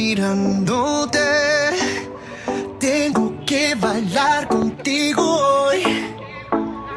mirándote. Tengo que bailar contigo hoy.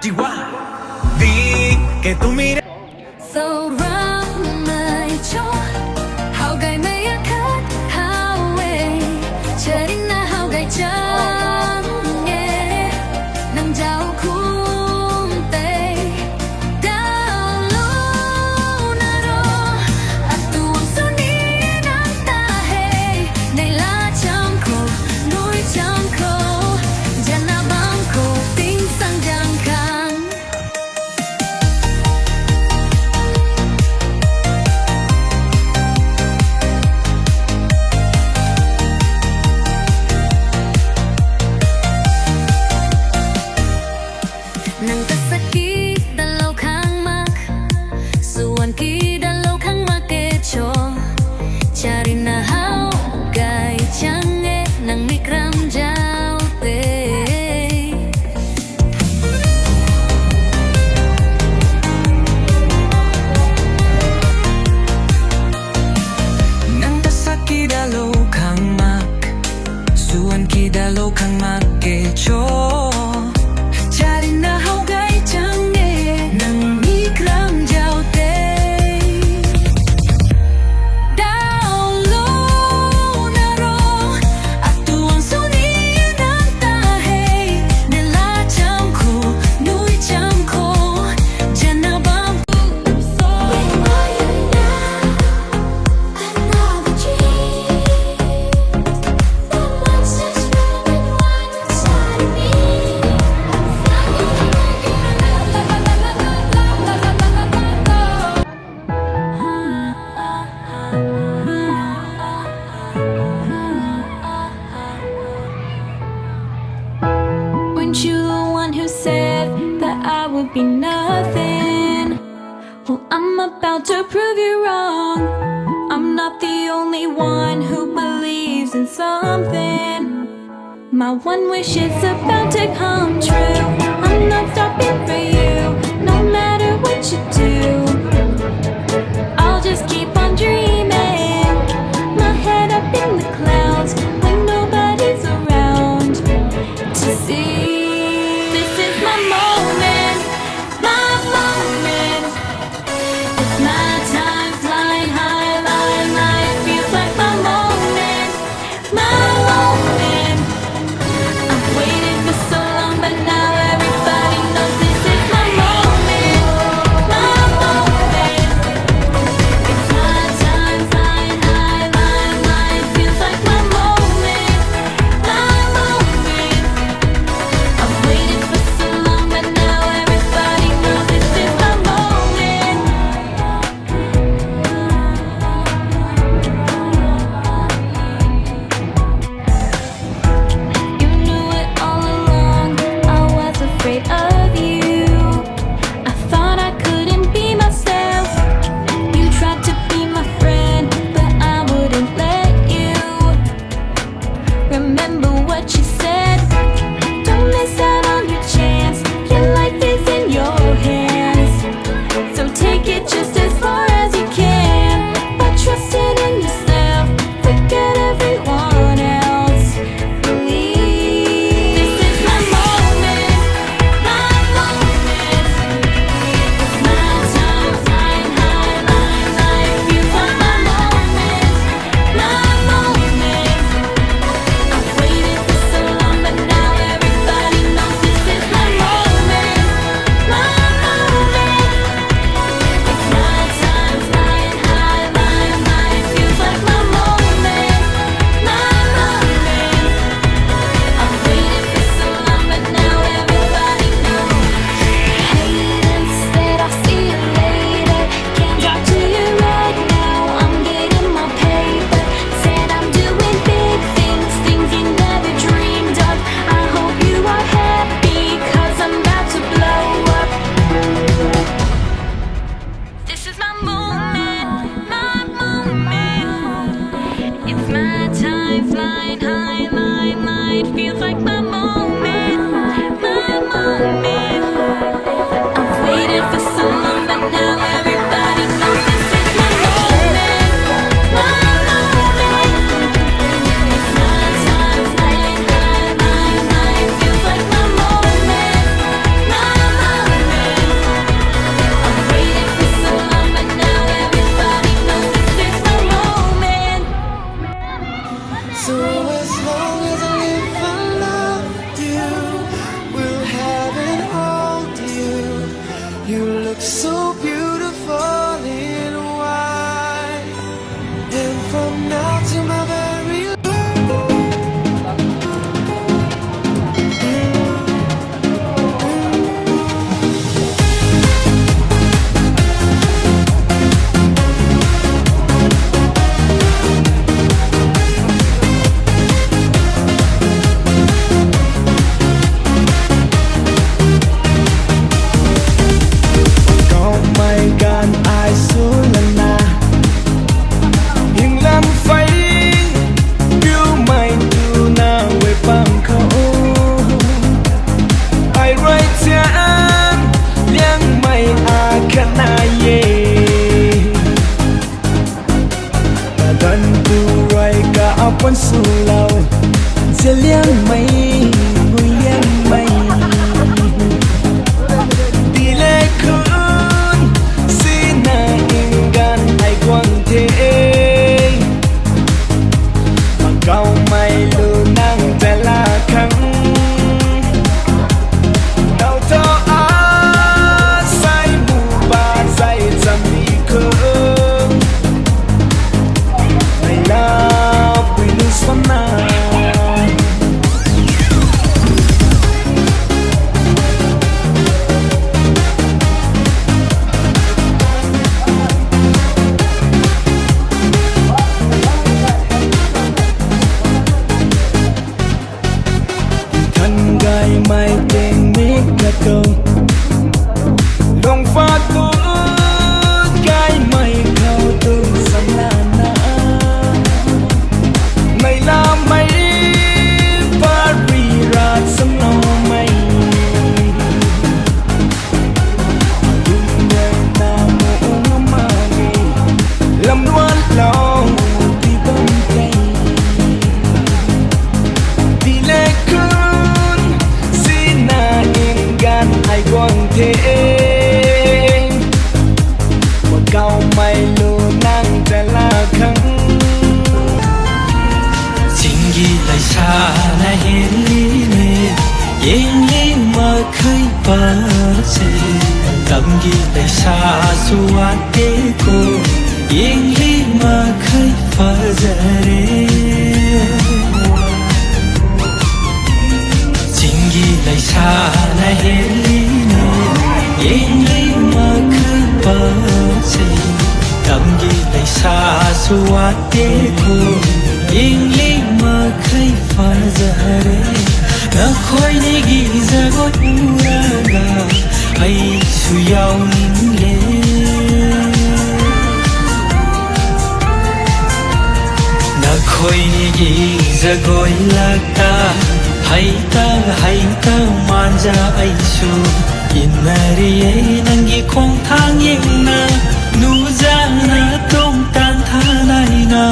Chihuahua. Vi que tú miras. 走让每周好该每一刻好为这里那好该真耶能照顾对道路那多啊都往所你能打黑内拉枪口女枪口加那帮口顶上张康 Nang kasakit dalaw kang mak Suwan ki dalaw kang makecho Chari na hao Gay change Nang mikram jao te Nang kasakit dalaw kang mak Suwan ki dalaw kang makecho Chari na hao gay change Nang mikram jao te Dao lo na ro Atuang suni nang tahe Nila cham ko Nui cham ko Diyan na bang puso When are you now? Another dream That monster's running wild inside of me Weren't you the one who said that I would be nothing? Well, I'm about to prove you wrong. I'm not the only one who believes in something. My one wish is about to come true. I'm not stopping for you, no matter what you do. I'll just keep on dreaming, my head up in the clouds when nobody's around to see. This is my moment, my moment. It's my time flying high, lying light feels like my moment, my moment. I've waited for so long, but now everybody knows this is my moment, my moment. It's my time flying high, lying light feels like my moment, my moment. I've waited for so long, but now everybody knows this is my moment. You knew it all along, I was afraid of you. I thought I couldn't be myself. You tried to be my friend, but I wouldn't let you. Remember what you said. Don't miss out on your chance. Your life is in your hands. So take it just as far as you can. But trust it in yourself. Forget everyone else. Believe. This is my moment. My moment. It's my time flying high. My life feels like my moment. My moment. I've waited for so long, but now everybody knows this is my moment, my moment. It's my time flying high, my life feels like my moment, my moment. I've waited for so long, but now everybody knows. Haters said I'll see you later. Can't talk to you right now. I'm getting my paper. Said I'm doing big things, things you never dreamed of. I hope you are happy, 'cause I'm about to blow up. This is my moment, my moment. It's my time flying high, my light feels like my moment, my moment. I've waited for so long, but now everybody knows this is my moment, my moment. as long as I live, I love you. Will have and hold you. You look so beautiful in white. And from now to my very có mây gan ai xuống lần nào nhưng làm phải yêu mày từ nào về bằng khẩu ai rồi chán liang mày à khăn ai ye gần từ rồi cả upon su lâu sẽ liang mày ngồi liang mày đi lệ khôn xin anh gan ai quăng thế mà câu mày luôn năngแต่ละครั้งเราเธออาใส่หมู่บ้านใส่จะมีคืนไม่น่าไปรู้สนา thân gái mai tên miết là câu lòng phát của gái mây cao tương sẵn là na mày là mây Paris ra sân nó mây dunia namu magi lâm loan lòng đi bông cây đi lệ khôn xin anh gan ai quăng thế một câu mày luôn năngแต่ละครั้ง สิ่งที่ไหลชาและเห็นลีเนยิ่งยิ่งมาเคยเปิดเสียกำยี่ไหลชาสวัสดีกูยิ่งยิ่งมาเคยเปิดเสียสิ่งที่ไหลชาและเห็นลีเนยิ่งยิ่งมาเคยเปิดเสียกำยี่ไหลชาสวัสดีกูยิ่งยิ่งมาเคยฝันจะเรนักคอยในกิจกรรมรักไอ้สุยาวนิ่งเล่นักคอยในกิจกรรมรักให้ตามันจะไอ้สุยินนารีนังยี่คงทางยิ่งนะนูจะนะต้องการทางไหนนะ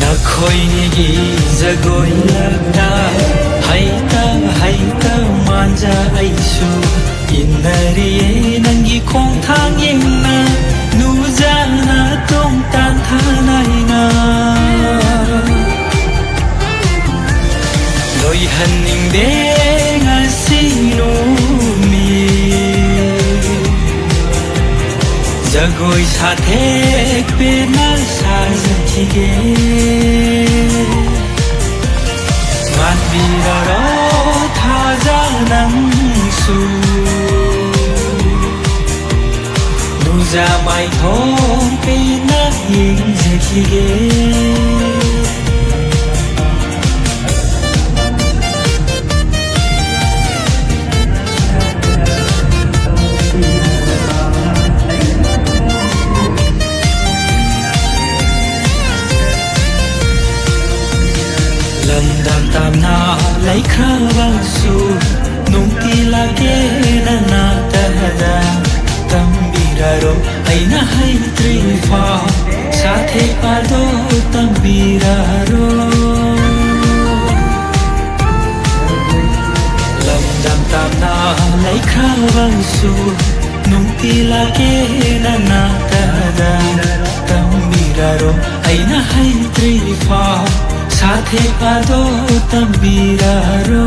นักคอยนี่จะกอยลักตาให้ตามันจะไอสูยินนารีนังยี่คงทางยิ่งนะนูจะนะต้องการทางไหนนะลอยหันนิ่งเด้งอาศิโนมีจะกอยชาเทกเป็นนาชาสันติเกมันบีระรอท่าจานังสูดูจะไม่ท้องเป็นนักยิงสันติเกตามนาไหลคราบางสู่นุ่งตีลาเกนานาตาดาตัมบีราโรไอนาให้ตรีฟ้าชาเทปาโดตัมบีราโรลำดำตามนาไหลคราบางสู่นุ่งตีลาเกนานาตาดาตัมบีราโรไอ साथै पादो त बिरारो